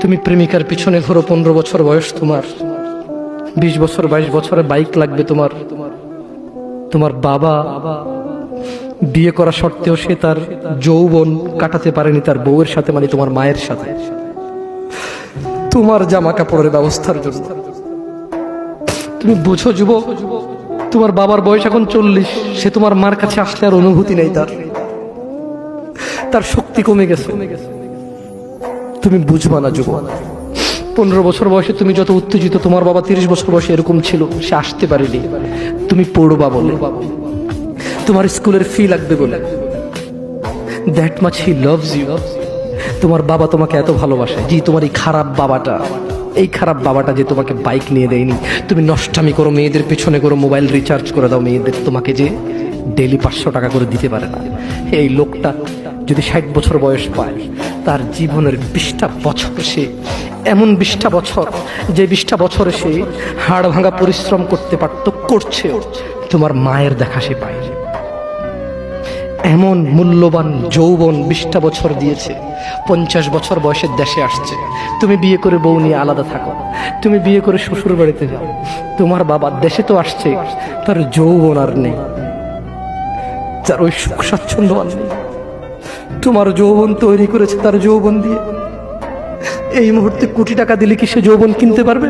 তুমি প্রেমিকার পিছনে ঘোরো, 15 বছর বয়স তোমার, 20 বছর 22 বছরে বাইক লাগবে তোমার। তোমার বাবা বিয়ে করা সত্ত্বেও সে তার যৌবন কাটাতে পারেনি তার বউয়ের সাথে, মানে তোমার মায়ের সাথে, তোমার জামা কাপড়ের ব্যবস্থার জন্য। তুমি বুঝো যুবক, তোমার বাবার বয়স এখন 40, সে তোমার মার কাছে আসলে আর অনুভূতি নেই, তার শক্তি কমে গেছে। তুমি বুঝবা না যুবক, 15 বছর বয়সে তুমি যত উত্তেজিত, তোমার বাবা 30 বছর বয়সে এরকম ছিল, সে আসতে পারেনি। তুমি পড়বা বলে, তোমার স্কুলের ফি লাগবে বলে, that much he loves you. তোমার বাবা তোমাকে এত ভালোবাসে। জি, তোমার এই খারাপ বাবাটা যে তোমাকে বাইক নিয়ে দেয়নি, তুমি নষ্টামি করো, মেয়েদের পেছনে করো, মোবাইল রিচার্জ করে দাও মেয়েদের, তোমাকে যে ডেইলি 500 টাকা করে দিতে পারে না। এই লোকটা যদি 60 বছর বয়স পায়, তার জীবনের 20টা বছর সে এমন 20টা বছর, যে 20টা বছরে সে হাড় ভাঙা পরিশ্রম করতে পারত, করছে, তোমার মায়ের দেখা সে পায়। এমন মূল্যবান যৌবন 20টা বছর দিয়েছে, 50 বছর বয়সের দেশে আসছে। তুমি বিয়ে করে বউ নিয়ে আলাদা থাকো, তুমি বিয়ে করে শ্বশুর বাড়িতে যাও। তোমার বাবা দেশে তো আসছে, তার যৌবন আর নেই, তার ওই সুখ স্বাচ্ছন্দ্য আর নেই। তোমার যৌবন তৈরি করেছে তার যৌবন দিয়ে। এই মুহূর্তে কোটি টাকা দিলে কি সে যৌবন কিনতে পারবে?